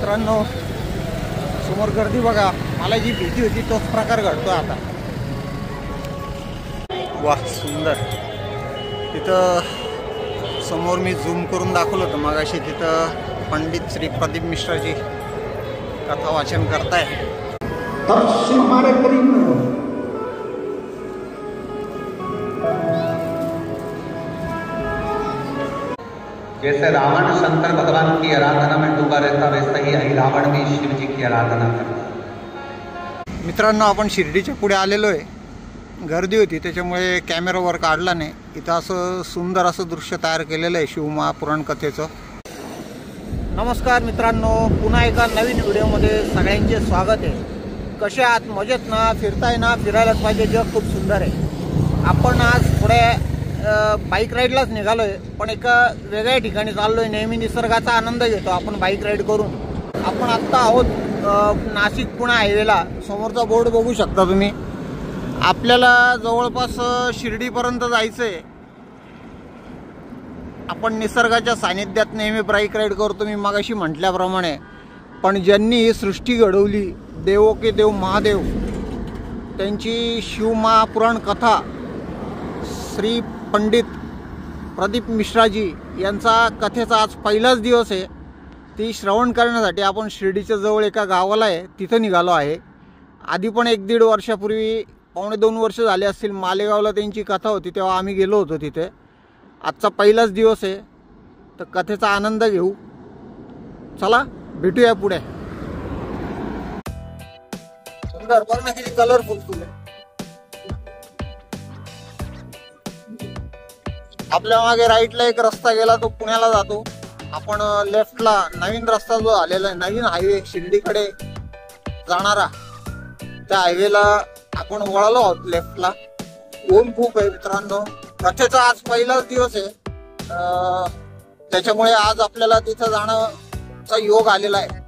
मित्रांनो, समोर गर्दी बघा. मला जी भीती होती तोच प्रकार घडतो आता. वाह, सुंदर. तिथं समोर मी झूम करून दाखवलं होतं मगाशी. तिथं पंडित श्री प्रदीप मिश्राजी कथा वाचन करताय. जैसे रावण शंकर भगवान की आराधना में डूबा रहता, वैसे ही रावण भी शिव जी की आराधना करता. मित्रांनो, आपण शिर्डीच्या पुढे आलेलो आहे. गर्दी होती त्याच्यामुळे कॅमेरावर काढला नाही. इथं असं सुंदर असं दृश्य तयार केलेलं आहे शिवमहापुराण कथेचं. नमस्कार मित्रांनो, पुन्हा एका नवीन व्हिडिओमध्ये सगळ्यांचे स्वागत आहे. कसे आहात? मजेत ना? फिरताय ना? फिरायलाच पाहिजे, जग खूप सुंदर आहे. आपण आज थोड्या बाईक राईडलाच निघालो आहे, पण एका वेगळ्या ठिकाणी चाललो आहे. नेहमी निसर्गाचा आनंद घेतो आपण बाईक राईड करून. आपण आत्ता आहोत नाशिक पुणे हायवेला. समोरचा बोर्ड बघू शकता तुम्ही. आपल्याला जवळपास शिर्डीपर्यंत जायचं आहे. आपण निसर्गाच्या सानिध्यात नेहमी बाईक राईड करतो मी मगाशी म्हटल्याप्रमाणे. पण ज्यांनी ही सृष्टी घडवली, देवो के देव महादेव, त्यांची शिवमहापुराण कथा श्री पंडित प्रदीप मिश्राजी यांचा कथेचा आज पहिलाच दिवस आहे. ती श्रवण करण्यासाठी आपण शिर्डीच्या जवळ एका गावाला आहे तिथं निघालो आहे. आधी पण 1-1.5 वर्षापूर्वी, 1.25 वर्ष झाले असतील, मालेगावला त्यांची कथा होती, तेव्हा आम्ही गेलो होतो तिथे. आजचा पहिलाच दिवस आहे, तर कथेचा आनंद घेऊ. चला भेटूया पुढे. सुंदर बघ ना, किती कलरफुल फुल आहे. आपल्या मागे राईटला एक रस्ता गेला, तो पुण्याला जातो. आपण लेफ्टला नवीन रस्ता जो आलेला आहे, नवीन हायवे शिर्डीकडे जाणारा, त्या हायवेला आपण वळालो आहोत लेफ्टला. ऊन खूप आहे मित्रांनो. कथेचा आज पहिलाच दिवस आहे, त्याच्यामुळे आज आपल्याला तिथं जाण्याचा योग आलेला आहे.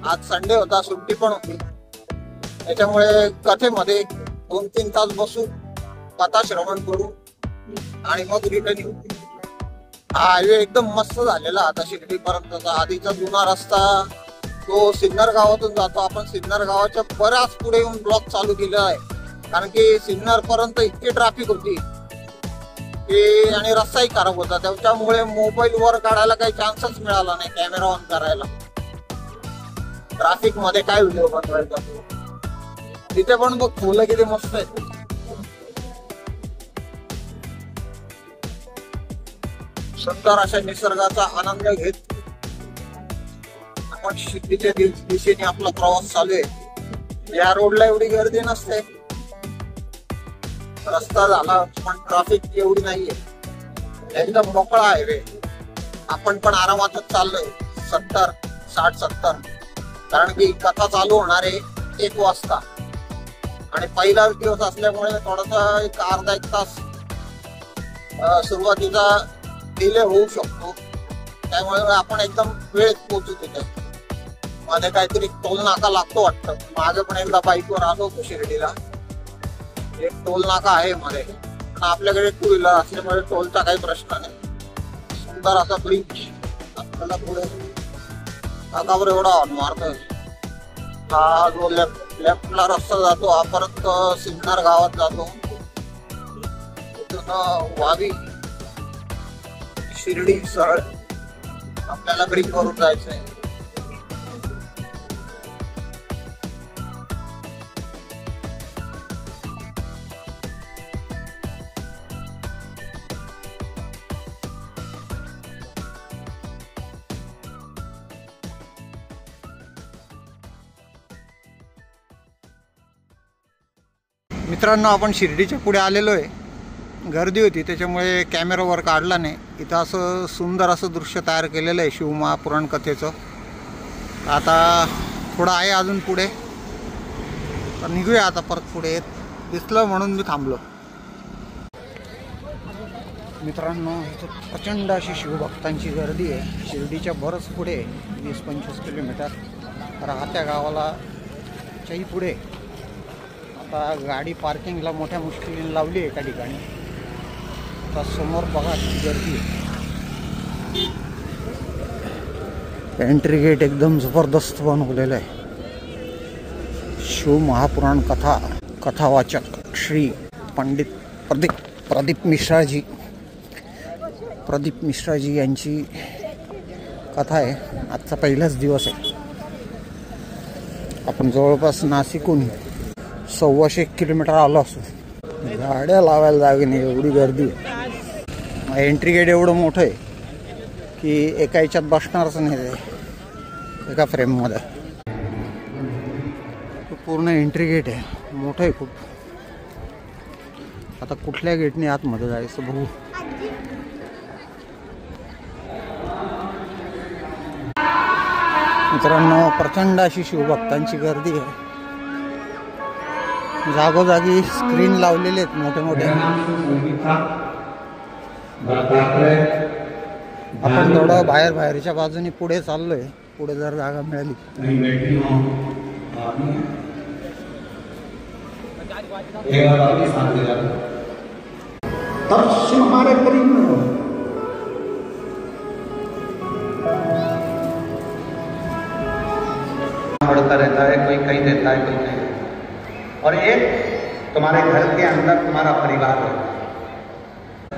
आज संडे होता, सुट्टी पण होती, त्याच्यामुळे कथेमध्ये 2-3 तास बसू, कथा श्रवण करू आणि मग रिटर्न येऊ. हा हायवे एकदम मस्त झालेला आता शिर्डीपर्यंतचा. आधीचा जुना रस्ता तो सिन्नर गावातून जातो. आपण सिन्नर गावाच्या बऱ्याच पुढे येऊन ब्लॉक चालू केलेला आहे, कारण की सिन्नर पर्यंत इतकी ट्रॅफिक होती की, आणि रस्ताही खराब होता. त्याच्यामुळे मोबाईल वर काढायला काही चान्सच मिळाला नाही, कॅमेरा ऑन करायला. ट्रॅफिक मध्ये काय व्हिडिओ बनवायचा. तिथे पण बघ फुलं किती मस्त आहेत. सुंदर अशा निसर्गाचा आनंद घेत आपण शिर्डीच्या दिशेने आपला प्रवास चालू आहे. या रोडला एवढी गर्दी नसते, रस्ता झाला पण ट्रॅफिक एवढी नाहीये, एकदम मोकळा हायवे. आपण पण आरामातच चाललोय 60-70, कारण की कथा चालू होणार आहे 1 वाजता आणि पहिलाच दिवस असल्यामुळे थोडासा एक अर्धा-1 तास सुरुवातीचा डिले होऊ शकतो. त्यामुळे आपण एकदम वेळेत पोहोचू तिथे. मध्ये काहीतरी टोल नाका लागतो वाटतं. मागे पण एकदा बाईकवर आलो होतो शिर्डीला. एक टोल नाका आहे मध्ये, पण आपल्याकडे 2 व्हीलर असल्यामुळे टोलचा काही प्रश्न नाही. सुंदर असा ब्रिज आपल्याला पुढे. नाकावर एवढा हॉर्न मारतोय. हा जो लेफ्टला रस्ता जातो हा परत सिन्नर गावात जातो. तिथून वावी, शिर्डी सरळ आपल्याला ब्रिज वरून जायचंय. मित्रांनो, आपण शिर्डीच्या पुढे आलेलो आहे. गर्दी होती त्याच्यामुळे कॅमेरावर काढला नाही. इथं असं सुंदर असं दृश्य तयार केलेलं आहे शिवमहापुराण कथेचं. आता थोडं आहे अजून पुढे, तर निघूया आता परत पुढे. दिसलं म्हणून मी थांबलो. मित्रांनो, इथं प्रचंड अशी शिवभक्तांची गर्दी आहे. शिर्डीच्या बरंच पुढे 20-25 किलोमीटर राहत्या गावाला च्याही पुढे. आता गाडी पार्किंगला मोठ्या मुश्किलीने लावली आहे एका ठिकाणी. आता समोर बघा किती गर्दी आहे. एंट्री गेट एकदम जबरदस्त बनवलेलं आहे. शिव महापुराण कथावाचक श्री पंडित प्रदीप मिश्राजी यांची कथा आहे. आजचा पहिलाच दिवस आहे. आपण जवळपास नाशिकहून 125 किलोमीटर आलो असू. गाड्या लावायला जागे नाही, एवढी गर्दी. एंट्री गेट एवढं मोठं आहे की एका याच्यात बसणारच नाही ते, एका फ्रेममध्ये. पूर्ण एंट्री गेट आहे, मोठं आहे खूप. आता कुठल्या गेटने आतमध्ये जायचं बघू. मित्रांनो, प्रचंड अशी शिवभक्तांची गर्दी आहे. जागोजागी स्क्रीन लावलेले आहेत मोठे मोठे. आपण थोडं बाहेरच्या बाजूने पुढे चाललोय. पुढे जर जागा मिळाली. हमारे करीब में हो. बढ़ता रहता है, कोई कहीं देता है, कोई कहीं. और एक तुम्हारे घर के अंदर तुम्हारा परिवार है,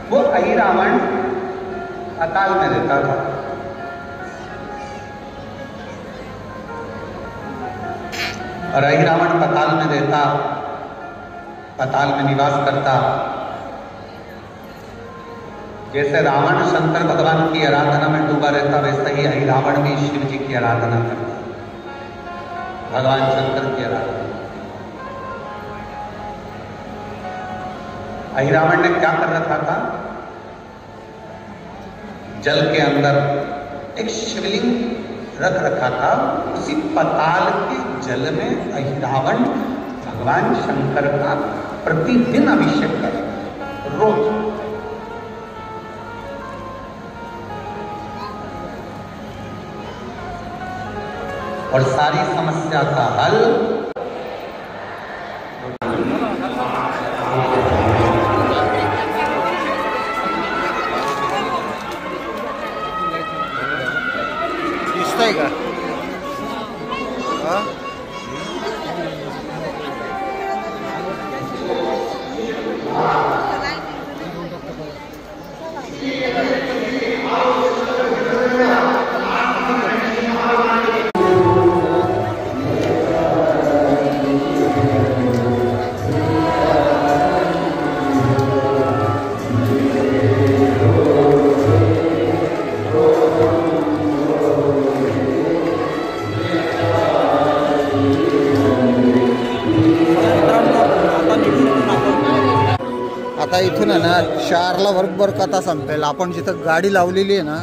वो अहिरावण अकाल में रहता था. और अहिरावण पताल में रहता, पताल में निवास करता. जैसे रावण शंकर भगवान की आराधना में डूबा रहता, वैसे ही अहिरावण भी शिव जी की आराधना करता, भगवान शंकर की आराधना. अहिरावण ने क्या कर रखा था? जल के अंदर एक शिवलिंग रख रखा था. उसी पताल के जल में अहिरावण भगवान शंकर का प्रतिदिन अभिषेक करता, रोज. और सारी समस्या का हल दिसतंय का? आता इथून आहे ना 4ला बरोबर कथा संपेल. आपण जिथं गाडी लावलेली आहे ना,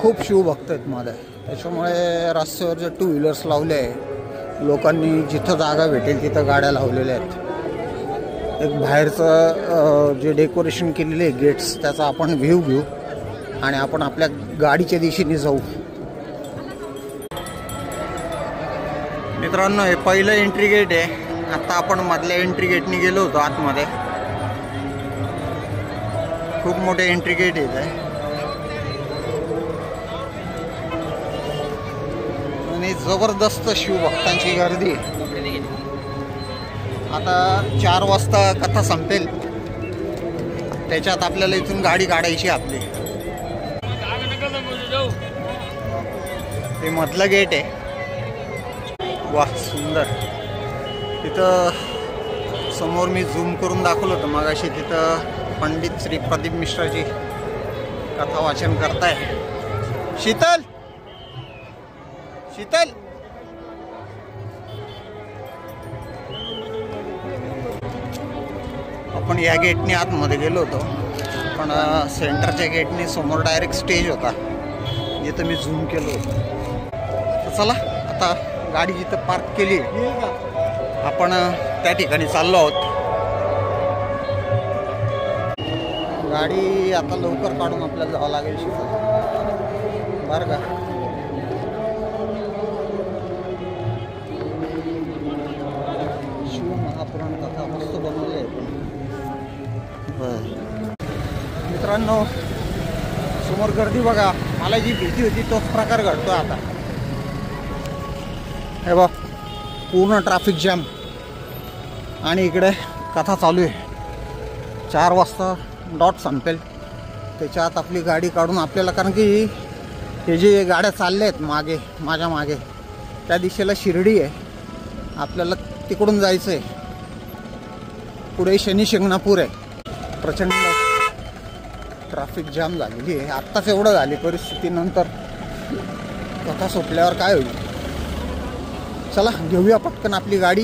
खूप शिवभक्त आहेत मध्ये. त्याच्यामुळे रस्त्यावर जे 2 व्हीलर्स लावले आहे लोकांनी, जिथं जागा भेटेल तिथं गाड्या लावलेल्या आहेत. एक बाहेरचं जे डेकोरेशन केलेले आहे गेट्स, त्याचा आपण व्ह्यू घेऊ आणि आपण आपल्या गाडीच्या दिशेने जाऊ. मित्रांनो, हे पहिलं एंट्री गेट आहे. आता आपण मधल्या एंट्री गेटने गेलो होतो आतमध्ये. खूप मोठे एंट्री गेट येत आहे आणि जबरदस्त शिवभक्तांची गर्दी. आता 4 वाजता कथा संपेल, त्याच्यात आपल्याला इथून गाडी काढायची आपली. हे मधलं गेट आहे. वाह, सुंदर. तिथं समोर मी झूम करून दाखवलं होतं मगाशी. तिथं पंडित श्री प्रदीप मिश्राजी कथा वाचन करताय. शीतल आपण या गेटने आतमध्ये गेलो होतो, पण सेंटरच्या गेटने समोर डायरेक्ट स्टेज होता जिथं मी झूम केलं होतं. तर चला, आता गाडी जिथं पार्क केली आपण त्या ठिकाणी चाललो आहोत. गाडी आता लवकर काढून आपल्याला जावं लागेल शिकत, बरं का. शिव महापुराण कथा मस्त बनवली आहे. मित्रांनो, समोर गर्दी बघा. मला जी भीती होती तोच प्रकार घडतो आता. हे बघ पूर्ण ट्रॅफिक जॅम आणि इकडे कथा चालू आहे. 4 वाजता डॉट संपेल त्याच्या आत आपली गाडी काढून आपल्याला, कारण की हे जे गाड्या चालल्या आहेत मागे माझ्या मागे त्या दिशेला शिर्डी आहे, आपल्याला तिकडून जायचं आहे. पुढे शनी शिंगणापूर आहे. प्रचंड ट्रॅफिक जाम झालेली आहे. आत्ताच एवढं झाली परिस्थिती, नंतर कथा सुटल्यावर काय होईल. चला घेऊया पटकन आपली गाडी